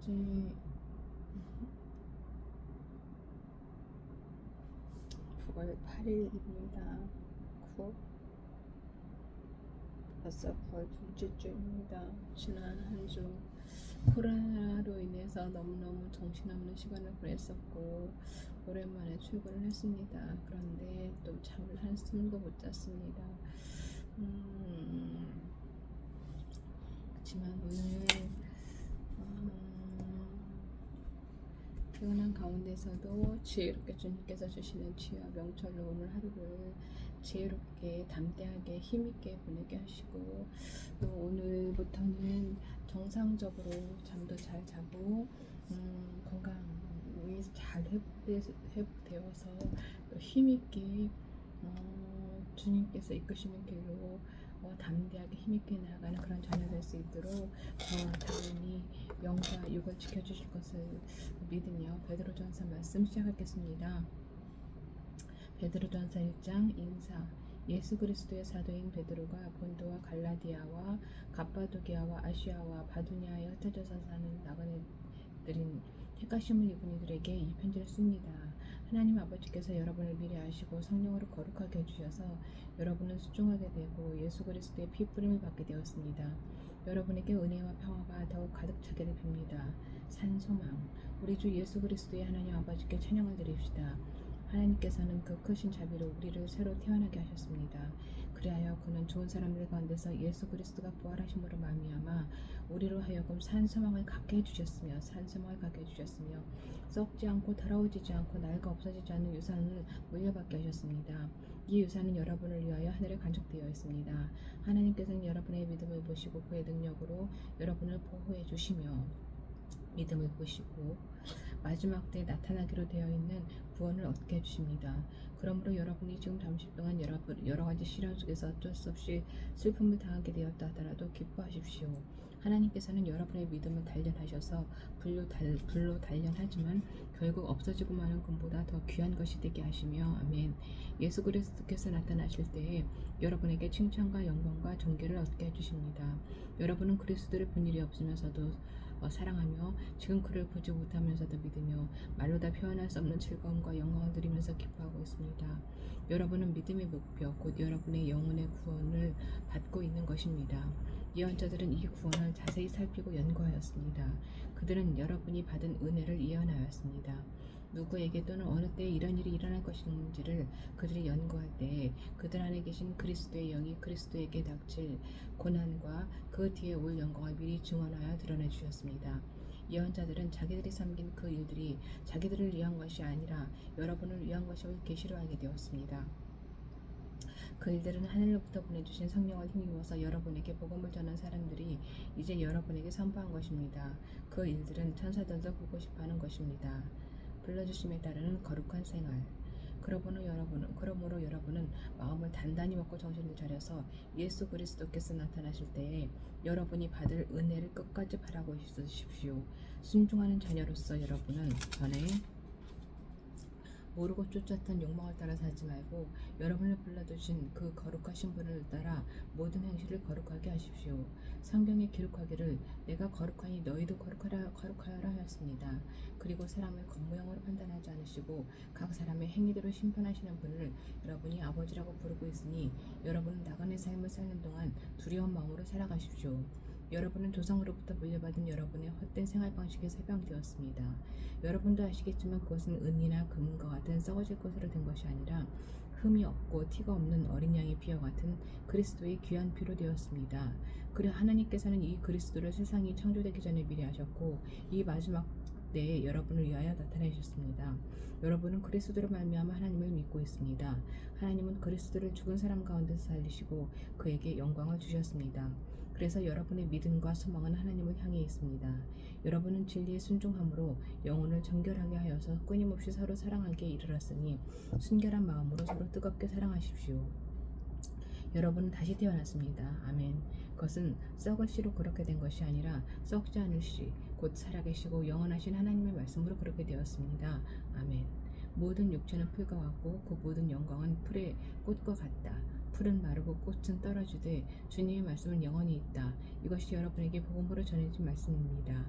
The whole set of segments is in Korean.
이제 9월 8일입니다. 9월 벌써 9월 둘째 주입니다. 지난 한 주 코로나로 인해서 너무너무 정신없는 시간을 보냈었고 오랜만에 출근을 했습니다. 그런데 또 잠을 한숨도 못 잤습니다. 그렇지만 오늘 피곤한 가운데서도 지혜롭게 주님께서 주시는 지혜와 명철로 오늘 하루를 지혜롭게 담대하게 힘있게 보내게 하시고 또 오늘부터는 정상적으로 잠도 잘 자고 건강이 잘 회복되어서 또 힘있게 주님께서 이끄시는 길로 담대하게 힘있게 나아가는 그런 자녀 될 수 있도록 저와 당연히 영과 육을 지켜주실 것을 믿으며 베드로전서 말씀 시작하겠습니다. 베드로전서 1장 인사. 예수 그리스도의 사도인 베드로가 본도와 갈라디아와 갑바도기아와 아시아와 바두니아에 흩어져서 사는 나그네들인 택하심을 입은 이들에게 이 편지를 씁니다. 하나님 아버지께서 여러분을 미리 아시고 성령으로 거룩하게 해주셔서 여러분은 수종하게 되고 예수 그리스도의 피 뿌림을 받게 되었습니다. 여러분에게 은혜와 평화가 더욱 가득 차기를 빕니다. 산 소망. 우리 주 예수 그리스도의 하나님 아버지께 찬양을 드립시다. 하나님께서는 그 크신 자비로 우리를 새로 태어나게 하셨습니다. 그리하여 그는 좋은 사람들 가운데서 예수 그리스도가 부활하심으로 말미암아 우리로 하여금 산 소망을 갖게 해주셨으며 썩지 않고 더러워지지 않고 낡아 없어지지 않는 유산을 물려받게 하셨습니다. 이 유산은 여러분을 위하여 하늘에 간직되어 있습니다. 하나님께서는 여러분의 믿음을 보시고 그의 능력으로 여러분을 보호해 주시며 믿음을 보시고 마지막 때에 나타나기로 되어 있는 구원을 얻게 해주십니다. 그러므로 여러분이 지금 잠시 동안 여러 가지 시련 속에서 어쩔 수 없이 슬픔을 당하게 되었다 하더라도 기뻐하십시오. 하나님께서는 여러분의 믿음을 단련하셔서 불로 단련하지만 결국 없어지고 마는 금보다 더 귀한 것이 되게 하시며 아멘. 예수 그리스도께서 나타나실 때에 여러분에게 칭찬과 영광과 존귀를 얻게 해주십니다. 여러분은 그리스도를 본 일이 없으면서도 사랑하며 지금 그를 보지 못하면서도 믿으며 말로 다 표현할 수 없는 즐거움과 영광을 누리면서 기뻐하고 있습니다. 여러분은 믿음의 목표 곧 여러분의 영혼의 구원을 받고 있는 것입니다. 예언자들은 이 구원을 자세히 살피고 연구하였습니다. 그들은 여러분이 받은 은혜를 예언하였습니다. 누구에게 또는 어느 때에 이런 일이 일어날 것인지를 그들이 연구할 때에 그들 안에 계신 그리스도의 영이 그리스도에게 닥칠 고난과 그 뒤에 올 영광을 미리 증언하여 드러내 주셨습니다. 예언자들은 자기들이 섬긴 그 일들이 자기들을 위한 것이 아니라 여러분을 위한 것임을 계시로 알게 되었습니다. 그 일들은 하늘로부터 보내주신 성령을 힘입어서 여러분에게 복음을 전한 사람들이 이제 여러분에게 선포한 것입니다. 그 일들은 천사들도 보고 싶어하는 것입니다. 불러주심에 따르는 거룩한 생활. 그러므로 여러분은 마음을 단단히 먹고 정신을 차려서 예수 그리스도께서 나타나실 때에 여러분이 받을 은혜를 끝까지 바라고 있으십시오. 순종하는 자녀로서 여러분은 전에 모르고 쫓았던 욕망을 따라 살지 말고 여러분을 불러두신 그 거룩하신 분을 따라 모든 행실을 거룩하게 하십시오. 성경에 기록하기를 내가 거룩하니 너희도 거룩하여라 하였습니다. 그리고 사람을 겉모양으로 판단하지 않으시고 각 사람의 행위대로 심판하시는 분을 여러분이 아버지라고 부르고 있으니 여러분은 나그네 삶을 사는 동안 두려운 마음으로 살아가십시오. 여러분은 조상으로부터 물려받은 여러분의 헛된 생활 방식에 해방되었습니다. 여러분도 아시겠지만 그것은 은이나 금과 같은 썩어질 것으로 된 것이 아니라 흠이 없고 티가 없는 어린 양의 피와 같은 그리스도의 귀한 피로 되었습니다. 그래 하나님께서는 이 그리스도를 세상이 창조되기 전에 미리 하셨고 이 마지막 때에 여러분을 위하여 나타내셨습니다. 여러분은 그리스도로 말미암아 하나님을 믿고 있습니다. 하나님은 그리스도를 죽은 사람 가운데서 살리시고 그에게 영광을 주셨습니다. 그래서 여러분의 믿음과 소망은 하나님을 향해 있습니다. 여러분은 진리에 순종함으로 영혼을 정결하게 하여서 끊임없이 서로 사랑하기에 이르렀으니 순결한 마음으로 서로 뜨겁게 사랑하십시오. 여러분은 다시 태어났습니다. 아멘. 그것은 썩을 씨로 그렇게 된 것이 아니라 썩지 않을 씨, 곧 살아계시고 영원하신 하나님의 말씀으로 그렇게 되었습니다. 아멘. 모든 육체는 풀과 같고 그 모든 영광은 풀의 꽃과 같다. 풀은 마르고 꽃은 떨어지되 주님의 말씀은 영원히 있다. 이것이 여러분에게 복음으로 전해진 말씀입니다.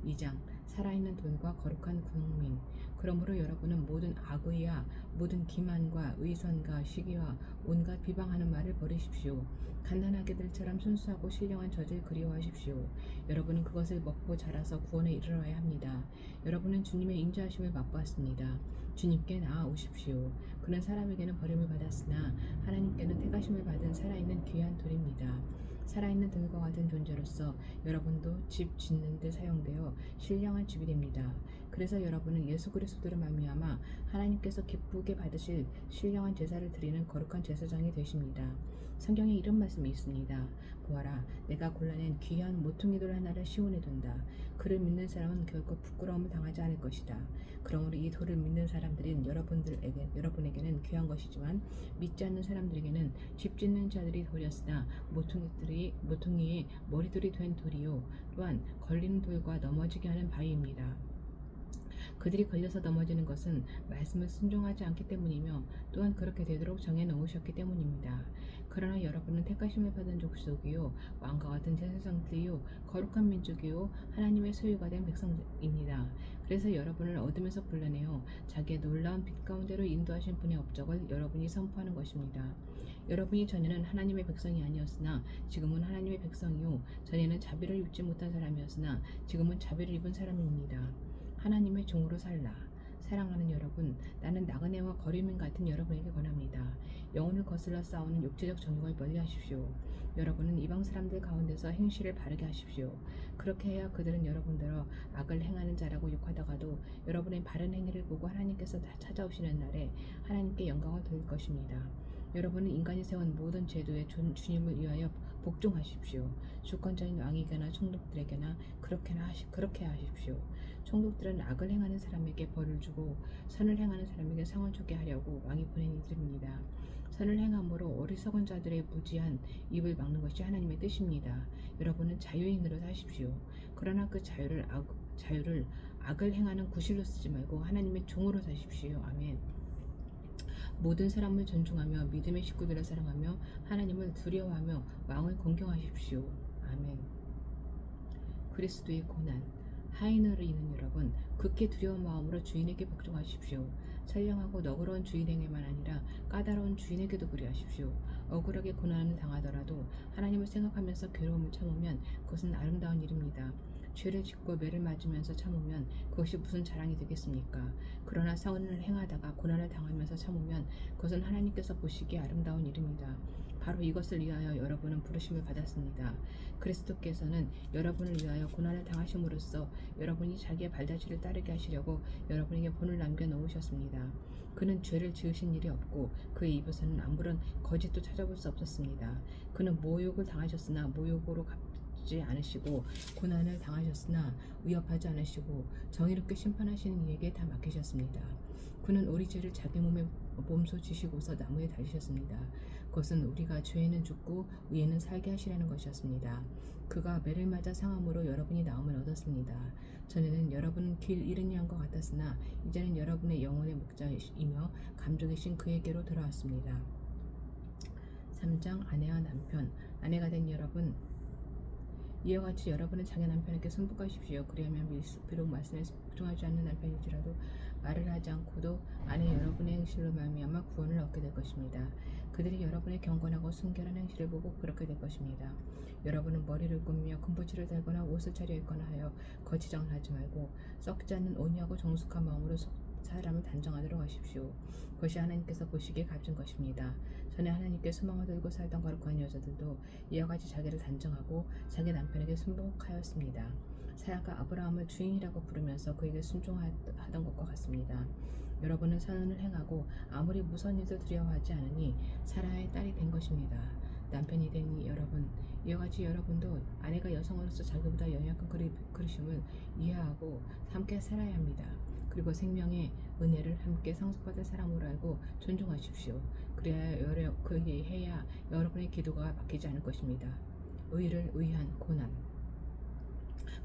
2장 살아있는 돌과 거룩한 국민. 그러므로 여러분은 모든 악의와 모든 기만과 의선과 시기와 온갖 비방하는 말을 버리십시오. 갓난아기들처럼 순수하고 신령한 젖을 그리워하십시오. 여러분은 그것을 먹고 자라서 구원에 이르러야 합니다. 여러분은 주님의 인자하심을 맛보았습니다. 주님께 나아오십시오. 그는 사람에게는 버림을 받았으나 하나님께는 택하심을 받은 살아있는 귀한 돌입니다. 살아있는 돌과 같은 존재로서 여러분도 집 짓는 데 사용되어 신령한 집이 됩니다. 그래서 여러분은 예수 그리스도로 말미암아 하나님께서 기쁘게 받으실 신령한 제사를 드리는 거룩한 제사장이 되십니다. 성경에 이런 말씀이 있습니다. 보아라, 내가 골라낸 귀한 모퉁이 돌 하나를 시온에 둔다. 그를 믿는 사람은 결코 부끄러움을 당하지 않을 것이다. 그러므로 이 돌을 믿는 사람들인 여러분에게는 귀한 것이지만 믿지 않는 사람들에게는 집 짓는 자들이 돌이었으나 모퉁이의 머리돌이 된 돌이요 또한 걸리는 돌과 넘어지게 하는 바위입니다. 그들이 걸려서 넘어지는 것은 말씀을 순종하지 않기 때문이며 또한 그렇게 되도록 정해 놓으셨기 때문입니다. 그러나 여러분은 택하심을 받은 족속이요 왕과 같은 제사장들이요 거룩한 민족이요 하나님의 소유가 된 백성입니다. 그래서 여러분을 어둠에서 불러내어 자기의 놀라운 빛 가운데로 인도하신 분의 업적을 여러분이 선포하는 것입니다. 여러분이 전에는 하나님의 백성이 아니었으나 지금은 하나님의 백성이요 전에는 자비를 입지 못한 사람이었으나 지금은 자비를 입은 사람입니다. 하나님의 종으로 살라. 사랑하는 여러분, 나는 나그네와 거류민 같은 여러분에게 권합니다. 영혼을 거슬러 싸우는 육체적 정욕을 멀리하십시오. 여러분은 이방 사람들 가운데서 행실을 바르게 하십시오. 그렇게 해야 그들은 여러분들어 악을 행하는 자라고 욕하다가도 여러분의 바른 행위를 보고 하나님께서 찾아오시는 날에 하나님께 영광을 돌릴 것입니다. 여러분은 인간이 세운 모든 제도에 주님을 위하여 복종하십시오. 주권자인 왕에게나 총독들에게나 그렇게 하십시오. 총독들은 악을 행하는 사람에게 벌을 주고 선을 행하는 사람에게 상을 주게 하려고 왕이 보낸 이들입니다. 선을 행함으로 어리석은 자들의 무지한 입을 막는 것이 하나님의 뜻입니다. 여러분은 자유인으로 사십시오. 그러나 그 자유를 악을 행하는 구실로 쓰지 말고 하나님의 종으로 사십시오. 아멘. 모든 사람을 존중하며 믿음의 식구들을 사랑하며 하나님을 두려워하며 왕을 공경하십시오. 아멘. 그리스도의 고난. 하인으로 있는 여러분, 극히 두려운 마음으로 주인에게 복종하십시오. 선량하고 너그러운 주인에게만 아니라 까다로운 주인에게도 그리하십시오. 억울하게 고난을 당하더라도 하나님을 생각하면서 괴로움을 참으면 그것은 아름다운 일입니다. 죄를 짓고 매를 맞으면서 참으면 그것이 무슨 자랑이 되겠습니까? 그러나 선을 행하다가 고난을 당하면서 참으면 그것은 하나님께서 보시기에 아름다운 일입니다. 바로 이것을 위하여 여러분은 부르심을 받았습니다. 그리스도께서는 여러분을 위하여 고난을 당하심으로써 여러분이 자기의 발자취를 따르게 하시려고 여러분에게 본을 남겨놓으셨습니다. 그는 죄를 지으신 일이 없고 그의 입에서는 아무런 거짓도 찾아볼 수 없었습니다. 그는 모욕을 당하셨으나 모욕으로 갚지 않으시고 고난을 당하셨으나 위협하지 않으시고 정의롭게 심판하시는 이에게 다 맡기셨습니다. 그는 우리 죄를 자기 몸소 지시고서 나무에 달리셨습니다. 그것은 우리가 죄에는 죽고 의에는 살게 하시라는 것이었습니다. 그가 매를 맞아 상함으로 여러분이 나음을 얻었습니다. 전에는 여러분은 길 잃은 양과 같았으나 이제는 여러분의 영혼의 목자이며 감독이신 그에게로 돌아왔습니다. 3장 아내와 남편. 아내가 된 여러분, 이와 같이 여러분은 자기 남편에게 순복하십시오. 그리하면 비록 말씀에 복종하지 않는 남편일지라도 말을 하지 않고도 아내 여러분의 행실로 말미암아 구원을 얻게 될 것입니다. 그들이 여러분의 경건하고 순결한 행실을 보고 그렇게 될 것입니다. 여러분은 머리를 꾸미며 금붙이를 달거나 옷을 차려입거나 하여 거치장을 하지 말고 썩지 않는 온유하고 정숙한 마음으로 사람을 단정하도록 하십시오. 그것이 하나님께서 보시기에 값진 것입니다. 전에 하나님께 소망을 들고 살던 거룩한 여자들도 이와 같이 자기를 단정하고 자기 남편에게 순복하였습니다. 사라가 아브라함을 주인이라고 부르면서 그에게 순종하던 것과 같습니다. 여러분은 선을 행하고 아무리 무서운 일도 두려워하지 않으니 사라의 딸이 된 것입니다. 남편이 된 여러분, 이와 같이 여러분도 아내가 여성으로서 자기보다 연약한 그리심을 이해하고 함께 살아야 합니다. 그리고 생명의 은혜를 함께 상속받을 사람으로 알고 존중하십시오. 그렇게 해야 여러분의 기도가 막히지 않을 것입니다. 의를 위한 고난.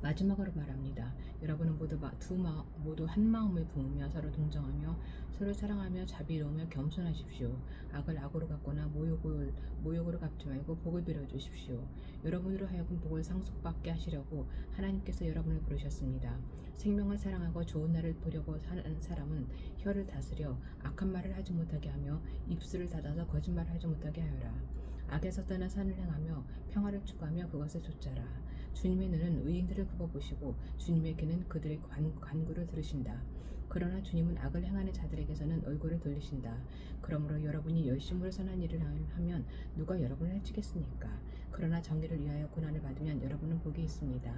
마지막으로 말합니다. 여러분은 모두 한 마음을 부으며 서로 동정하며 서로 사랑하며 자비로우며 겸손하십시오. 악을 악으로 갚거나 모욕으로 갚지 말고 복을 빌어 주십시오. 여러분으로 하여금 복을 상속받게 하시려고 하나님께서 여러분을 부르셨습니다. 생명을 사랑하고 좋은 날을 보려고 사는 사람은 혀를 다스려 악한 말을 하지 못하게 하며 입술을 닫아서 거짓말을 하지 못하게 하여라. 악에서 떠나 선을 행하며 평화를 추구하며 그것을 좇아라. 주님의 눈은 의인들을 굽어보시고 주님의 귀는 그들의 간구를 들으신다. 그러나 주님은 악을 행하는 자들에게서는 얼굴을 돌리신다. 그러므로 여러분이 열심으로 선한 일을 하면 누가 여러분을 해치겠습니까? 그러나 정의를 위하여 고난을 받으면 여러분은 복이 있습니다.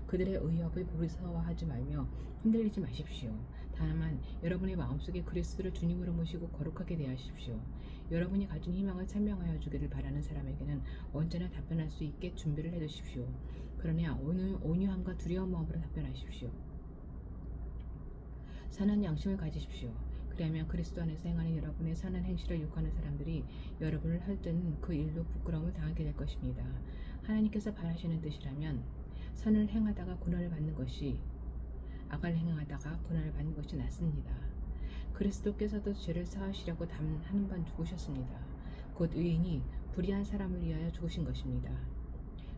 그들의 의협을 부르서워하지 말며 흔들리지 마십시오. 다만 여러분의 마음속에 그리스도를 주님으로 모시고 거룩하게 대하십시오. 여러분이 가진 희망을 설명하여 주기를 바라는 사람에게는 언제나 답변할 수 있게 준비를 해두십시오. 그러나 온유함과 두려운 마음으로 답변하십시오. 선한 양심을 가지십시오. 그리하면 그리스도 안에서 행하는 여러분의 선한 행실을 욕하는 사람들이 여러분을 할 때는 그 일로 부끄러움을 당하게 될 것입니다. 하나님께서 바라시는 뜻이라면 선을 행하다가 고난을 받는 것이 악을 행하다가 고난을 받는 것이 낫습니다. 그리스도께서도 죄를 사하시려고 단 한 번 죽으셨습니다. 곧 의인이 불의한 사람을 위하여 죽으신 것입니다.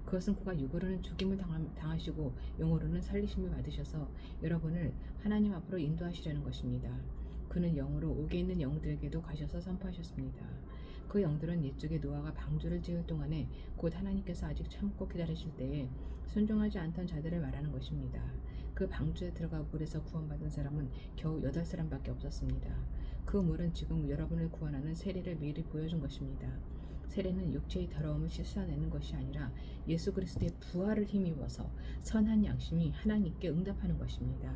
그것은 그가 육으로는 죽임을 당하시고 영으로는 살리심을 받으셔서 여러분을 하나님 앞으로 인도하시려는 것입니다. 그는 영으로 옥에 있는 영들에게도 가셔서 선포하셨습니다. 그 영들은 옛적에 노아가 방주를 지을 동안에 곧 하나님께서 아직 참고 기다리실 때에 순종하지 않던 자들을 말하는 것입니다. 그 방주에 들어가 물에서 구원받은 사람은 겨우 8사람밖에 없었습니다. 그 물은 지금 여러분을 구원하는 세례를 미리 보여준 것입니다. 세례는 육체의 더러움을 씻어내는 것이 아니라 예수 그리스도의 부활을 힘입어서 선한 양심이 하나님께 응답하는 것입니다.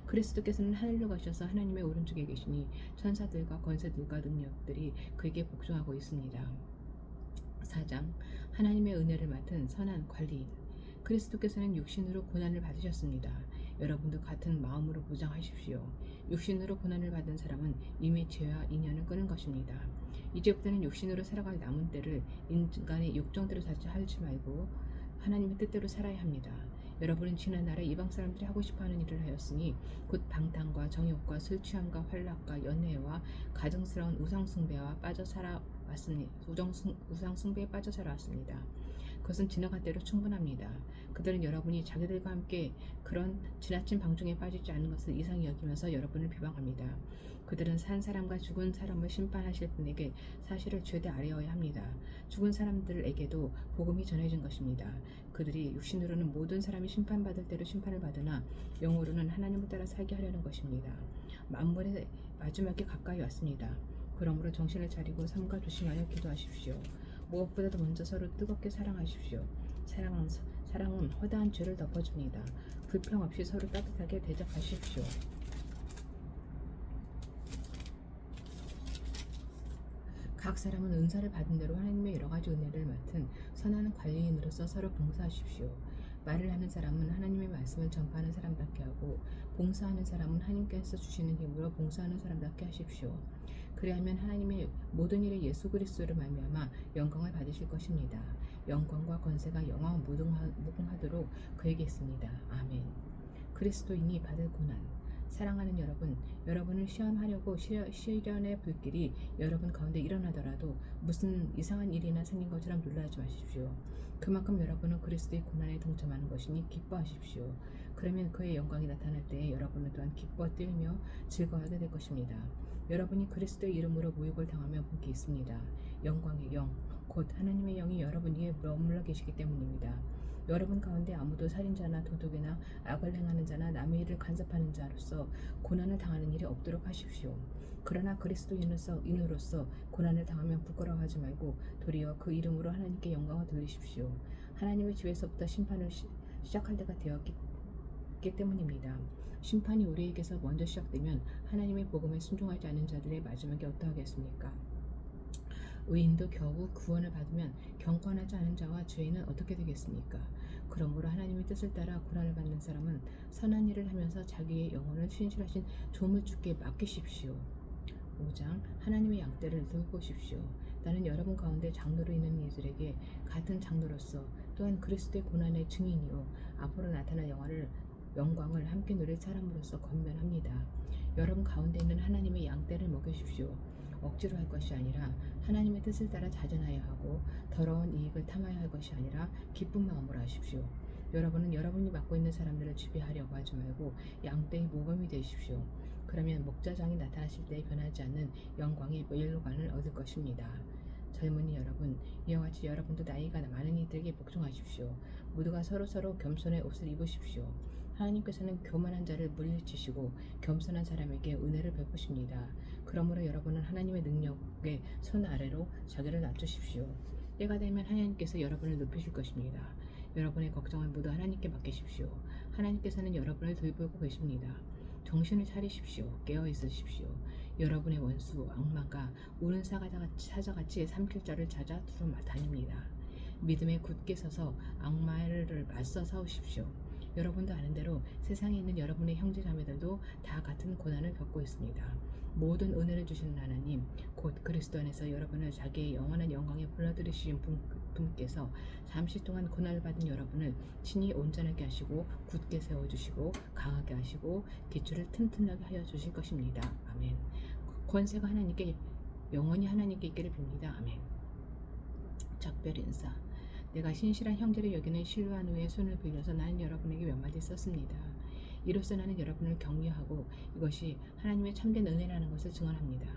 그리스도께서는 하늘로 가셔서 하나님의 오른쪽에 계시니 천사들과 권세들과 능력들이 그에게 복종하고 있습니다. 4장 하나님의 은혜를 맡은 선한 관리인. 그리스도께서는 육신으로 고난을 받으셨습니다. 여러분도 같은 마음으로 무장하십시오. 육신으로 고난을 받은 사람은 이미 죄와 인연을 끊은 것입니다. 이제부터는 육신으로 살아갈 남은 때를 인간의 욕정대로 살지 말고 하나님의 뜻대로 살아야 합니다. 여러분은 지난날에 이방 사람들이 하고 싶어하는 일을 하였으니 곧 방탕과 정욕과 술 취함과 활락과 연회와 가증스러운 우상숭배에 빠져 살아왔습니다. 그것은 지나간 대로 충분합니다. 그들은 여러분이 자기들과 함께 그런 지나친 방종에 빠지지 않은 것을 이상히 여기면서 여러분을 비방합니다. 그들은 산 사람과 죽은 사람을 심판하실 분에게 사실을 죄대 아뢰어야 합니다. 죽은 사람들에게도 복음이 전해진 것입니다. 그들이 육신으로는 모든 사람이 심판받을 대로 심판을 받으나 영으로는 하나님을 따라 살게 하려는 것입니다. 만물의 마지막이 가까이 왔습니다. 그러므로 정신을 차리고 삼가 조심하여 기도하십시오. 무엇보다도 먼저 서로 뜨겁게 사랑하십시오. 사랑은 허다한 죄를 덮어줍니다. 불평 없이 서로 따뜻하게 대접하십시오. 각 사람은 은사를 받은 대로 하나님의 여러 가지 은혜를 맡은 선한 관리인으로서 서로 봉사하십시오. 말을 하는 사람은 하나님의 말씀을 전파하는 사람답게 하고 봉사하는 사람은 하나님께서 주시는 힘으로 봉사하는 사람답게 하십시오. 그리하면 하나님의 모든 일에 예수 그리스도를 말미암아 영광을 받으실 것입니다. 영광과 권세가 영원 무궁하도록 그에게 있습니다. 아멘. 그리스도인이 받을 고난. 사랑하는 여러분, 여러분을 시험하려고 시련의 불길이 여러분 가운데 일어나더라도 무슨 이상한 일이나 생긴 것처럼 놀라지 마십시오. 그만큼 여러분은 그리스도의 고난에 동참하는 것이니 기뻐하십시오. 그러면 그의 영광이 나타날 때에 여러분은 또한 기뻐 뛰며 즐거워하게 될 것입니다. 여러분이 그리스도의 이름으로 모욕을 당하면 복이 있습니다. 영광의 영, 곧 하나님의 영이 여러분 위에 머물러 계시기 때문입니다. 여러분 가운데 아무도 살인자나 도둑이나 악을 행하는 자나 남의 일을 간섭하는 자로서 고난을 당하는 일이 없도록 하십시오. 그러나 그리스도인으로서 고난을 당하면 부끄러워하지 말고 도리어 그 이름으로 하나님께 영광을 돌리십시오. 하나님의 집에서부터 심판을 시작할 때가 되었기 때문입니다. 심판이 우리에게서 먼저 시작되면 하나님의 복음에 순종하지 않는 자들의 마지막이 어떠하겠습니까? 의인도 겨우 구원을 받으면 경건하지 않은 자와 죄인은 어떻게 되겠습니까? 그러므로 하나님의 뜻을 따라 고난을 받는 사람은 선한 일을 하면서 자기의 영혼을 신실하신 조물주께 맡기십시오. 5장 하나님의 양떼를 돌보십시오. 나는 여러분 가운데 장로로 있는 이들에게 같은 장로로서 또한 그리스도의 고난의 증인이요 앞으로 나타날 영광을 함께 누릴 사람으로서 건면합니다. 여러분 가운데 있는 하나님의 양떼를 먹이십시오. 억지로 할 것이 아니라 하나님의 뜻을 따라 자전하여 하고 더러운 이익을 탐하여 할 것이 아니라 기쁜 마음으로 하십시오. 여러분은 여러분이 맡고 있는 사람들을 지배하려고 하지 말고 양떼의 모범이 되십시오. 그러면 목자장이 나타나실 때 변하지 않는 영광의 멸로관을 얻을 것입니다. 젊은이 여러분, 이와 같이 여러분도 나이가 많은 이들에게 복종하십시오. 모두가 서로 겸손의 옷을 입으십시오. 하나님께서는 교만한 자를 물리치시고 겸손한 사람에게 은혜를 베푸십니다. 그러므로 여러분은 하나님의 능력의 손 아래로 자기를 낮추십시오. 때가 되면 하나님께서 여러분을 높이실 것입니다. 여러분의 걱정을 모두 하나님께 맡기십시오. 하나님께서는 여러분을 돌보고 계십니다. 정신을 차리십시오. 깨어 있으십시오. 여러분의 원수 악마가 우는 사자같이 삼킬 자를 찾아 두루 다닙니다. 믿음에 굳게 서서 악마를 맞서 싸우십시오. 여러분도 아는 대로 세상에 있는 여러분의 형제자매들도 다 같은 고난을 겪고 있습니다. 모든 은혜를 주시는 하나님, 곧 그리스도 안에서 여러분을 자기의 영원한 영광에 불러들이신 분께서 잠시 동안 고난을 받은 여러분을 친히 온전하게 하시고 굳게 세워주시고 강하게 하시고 기초를 튼튼하게 하여 주실 것입니다. 아멘. 권세가 하나님께 영원히 하나님께 있기를 빕니다. 아멘. 작별 인사. 내가 신실한 형제를 여기는 신뢰한 후에 손을 빌려서 나는 여러분에게 몇 마디 썼습니다. 이로써 나는 여러분을 격려하고 이것이 하나님의 참된 은혜라는 것을 증언합니다.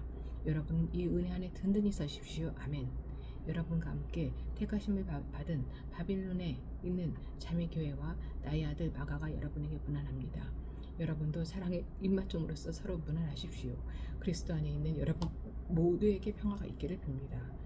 여러분은 이 은혜 안에 든든히 서십시오. 아멘. 여러분과 함께 택하심을 받은 바빌론에 있는 자매교회와 나의 아들 마가가 여러분에게 문안합니다. 여러분도 사랑의 입맞춤으로써 서로 문안하십시오. 그리스도 안에 있는 여러분 모두에게 평화가 있기를 빕니다.